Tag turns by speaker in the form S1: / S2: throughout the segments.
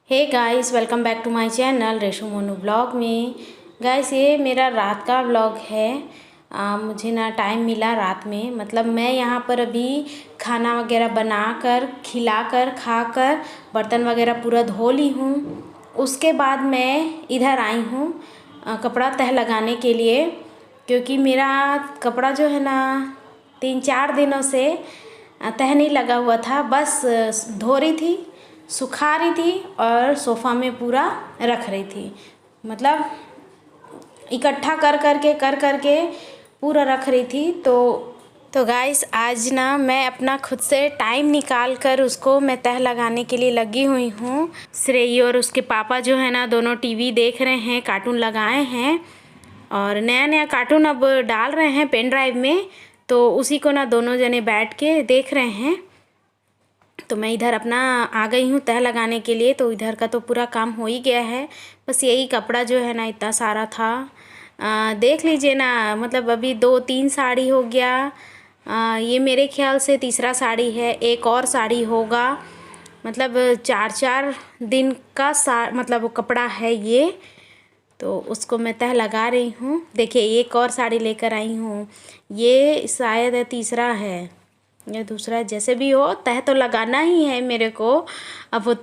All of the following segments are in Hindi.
S1: Hey guys, welcome back to my channel Reshu Monu blog में। गाइस, ये मेरा रात का ब्लॉग है। मुझे ना टाइम मिला रात में, मतलब मैं यहाँ पर अभी खाना वगैरह बनाकर खिलाकर खाकर बर्तन वगैरह पूरा धो ली हूँ। उसके बाद मैं इधर आई हूँ कपड़ा तह लगाने के लिए, क्योंकि मेरा कपड़ा जो है ना 3-4 दिनों से तह नहीं लगा हुआ था। बस धो रही थी, सुखा रही थी और सोफ़ा में पूरा रख रही थी, मतलब इकट्ठा कर करके पूरा रख रही थी। तो गाइस, आज ना मैं अपना खुद से टाइम निकाल कर उसको मैं तह लगाने के लिए लगी हुई हूँ। श्रेय और उसके पापा जो है ना दोनों टीवी देख रहे हैं, कार्टून लगाए हैं और नया नया कार्टून अब डाल रहे हैं पेन ड्राइव में, तो उसी को ना दोनों जने बैठ के देख रहे हैं। तो मैं इधर अपना आ गई हूँ तह लगाने के लिए। तो इधर का तो पूरा काम हो ही गया है, बस यही कपड़ा जो है ना इतना सारा था। देख लीजिए ना, मतलब अभी 2-3 साड़ी हो गया। ये मेरे ख्याल से तीसरा साड़ी है, एक और साड़ी होगा, मतलब 4-4 दिन का मतलब वो कपड़ा है ये। तो उसको मैं तह लगा रही हूँ। देखिए, एक और साड़ी लेकर आई हूँ, ये शायद तीसरा है या दूसरा, जैसे भी हो तह तो लगाना ही है मेरे को। अब वो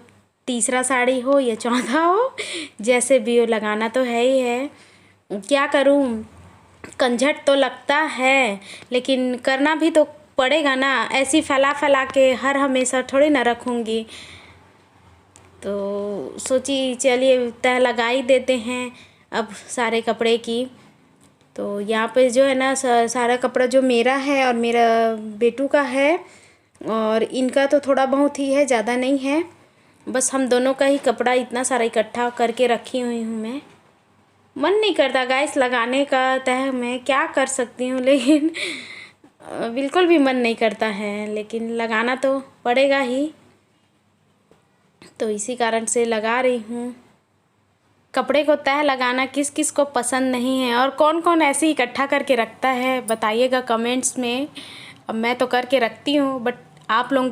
S1: तीसरा साड़ी हो या चौथा हो, जैसे भी हो लगाना तो है ही है। क्या करूँ, कंझट तो लगता है, लेकिन करना भी तो पड़ेगा ना। ऐसी फैला फैला के हर हमेशा थोड़ी ना रखूँगी। तो सोची चलिए तह लगा ही देते हैं अब सारे कपड़े की। तो यहाँ पे जो है ना सारा कपड़ा जो मेरा है और मेरा बेटू का है, और इनका तो थोड़ा बहुत ही है, ज़्यादा नहीं है। बस हम दोनों का ही कपड़ा इतना सारा इकट्ठा करके रखी हुई हूँ मैं। मन नहीं करता गाइस लगाने का तह, मैं क्या कर सकती हूँ, लेकिन बिल्कुल भी मन नहीं करता है, लेकिन लगाना तो पड़ेगा ही। तो इसी कारण से लगा रही हूँ। कपड़े को तह लगाना किस किस को पसंद नहीं है, और कौन कौन ऐसे ही इकट्ठा करके रखता है, बताइएगा कमेंट्स में। अब मैं तो करके रखती हूँ, बट आप लोगों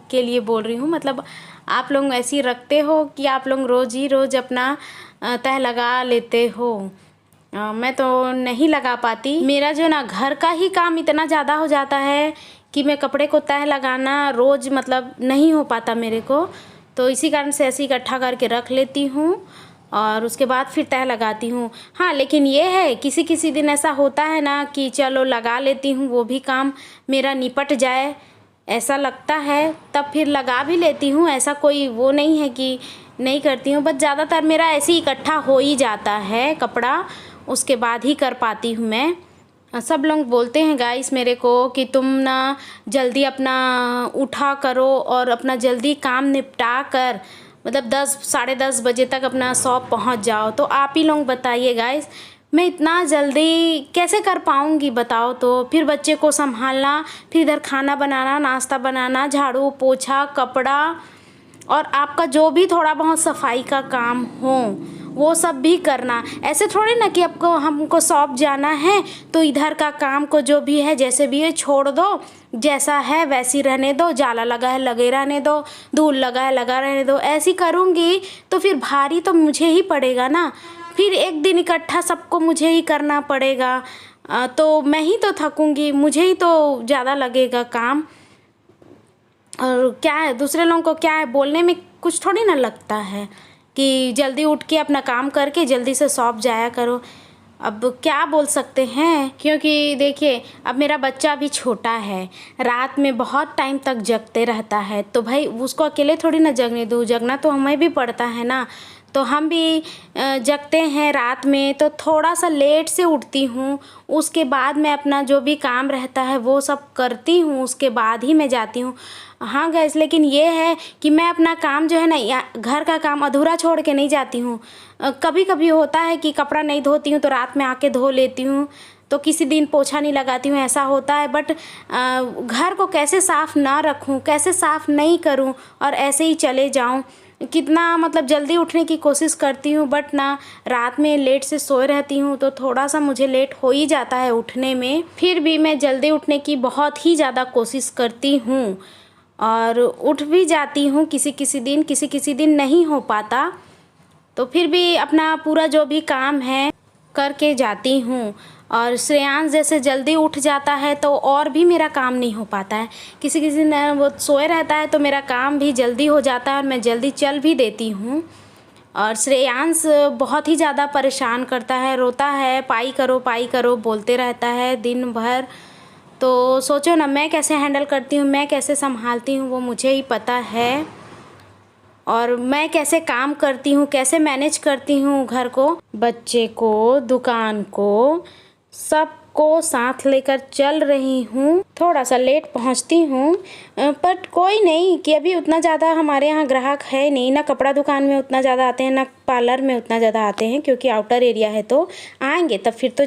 S1: के लिए बोल रही हूँ, मतलब आप लोग ऐसे ही रखते हो कि आप लोग रोज़ ही रोज़ अपना तह लगा लेते हो। मैं तो नहीं लगा पाती। मेरा जो ना घर का ही काम इतना ज़्यादा हो जाता है कि मैं कपड़े को तह लगाना रोज़ मतलब नहीं हो पाता मेरे को। तो इसी कारण से ऐसे इकट्ठा करके रख लेती हूँ और उसके बाद फिर तह लगाती हूँ। हाँ, लेकिन ये है किसी किसी दिन ऐसा होता है ना कि चलो लगा लेती हूँ, वो भी काम मेरा निपट जाए, ऐसा लगता है, तब फिर लगा भी लेती हूँ। ऐसा कोई वो नहीं है कि नहीं करती हूँ, बट ज़्यादातर मेरा ऐसे ही इकट्ठा हो ही जाता है कपड़ा, उसके बाद ही कर पाती हूँ मैं। सब लोग बोलते हैं गाइस मेरे को कि तुम ना जल्दी अपना उठा करो और अपना जल्दी काम निपटा कर, मतलब 10 साढ़े 10 बजे तक अपना शॉप पहुंच जाओ। तो आप ही लोग बताइए गाइस, मैं इतना जल्दी कैसे कर पाऊँगी बताओ। तो फिर बच्चे को संभालना, फिर इधर खाना बनाना, नाश्ता बनाना, झाड़ू पोछा, कपड़ा, और आपका जो भी थोड़ा बहुत सफाई का काम हो वो सब भी करना। ऐसे थोड़ी ना कि आपको हमको शॉप जाना है तो इधर का काम को जो भी है जैसे भी है छोड़ दो, जैसा है वैसी रहने दो, जाला लगा है लगे रहने दो, धूल लगा है लगा रहने दो। ऐसी करूँगी तो फिर भारी तो मुझे ही पड़ेगा ना, फिर एक दिन इकट्ठा सबको मुझे ही करना पड़ेगा। तो मैं ही तो थकूँगी, मुझे ही तो ज़्यादा लगेगा काम। और क्या है, दूसरे लोगों को क्या है, बोलने में कुछ थोड़ी ना लगता है कि जल्दी उठ के अपना काम करके जल्दी से शॉप जाया करो। अब क्या बोल सकते हैं, क्योंकि देखिए अब मेरा बच्चा भी छोटा है, रात में बहुत टाइम तक जगते रहता है, तो भाई उसको अकेले थोड़ी ना जगने दूँ, जगना तो हमें भी पड़ता है ना। तो हम भी जगते हैं रात में, तो थोड़ा सा लेट से उठती हूँ, उसके बाद मैं अपना जो भी काम रहता है वो सब करती हूँ, उसके बाद ही मैं जाती हूँ। हाँ गैस, लेकिन ये है कि मैं अपना काम जो है ना या घर का काम अधूरा छोड़ के नहीं जाती हूँ। कभी कभी होता है कि कपड़ा नहीं धोती हूँ तो रात में आके धो लेती हूँ, तो किसी दिन पोछा नहीं लगाती हूँ, ऐसा होता है। बट घर को कैसे साफ़ ना रखूँ, कैसे साफ़ नहीं करूँ और ऐसे ही चले जाऊँ, कितना मतलब जल्दी उठने की कोशिश करती हूँ, बट ना रात में लेट से सोए रहती हूँ तो थोड़ा सा मुझे लेट हो ही जाता है उठने में। फिर भी मैं जल्दी उठने की बहुत ही ज़्यादा कोशिश करती हूँ और उठ भी जाती हूँ किसी किसी दिन नहीं हो पाता, तो फिर भी अपना पूरा जो भी काम है करके जाती हूँ। और श्रेयांश जैसे जल्दी उठ जाता है तो और भी मेरा काम नहीं हो पाता है। किसी दिन वो सोए रहता है तो मेरा काम भी जल्दी हो जाता है और मैं जल्दी चल भी देती हूँ। और श्रेयांश बहुत ही ज़्यादा परेशान करता है, रोता है, पाई करो बोलते रहता है दिन भर। तो सोचो ना मैं कैसे हैंडल करती हूँ, मैं कैसे संभालती हूँ वो मुझे ही पता है। और मैं कैसे काम करती हूँ, कैसे मैनेज करती हूँ घर को, बच्चे को, दुकान को, सबको साथ लेकर चल रही हूँ। थोड़ा सा लेट पहुँचती हूँ, बट कोई नहीं कि अभी उतना ज़्यादा हमारे यहाँ ग्राहक है नहीं, ना कपड़ा दुकान में उतना ज़्यादा आते हैं, ना पार्लर में उतना ज़्यादा आते हैं, क्योंकि आउटर एरिया है। तो आएंगे तब फिर तो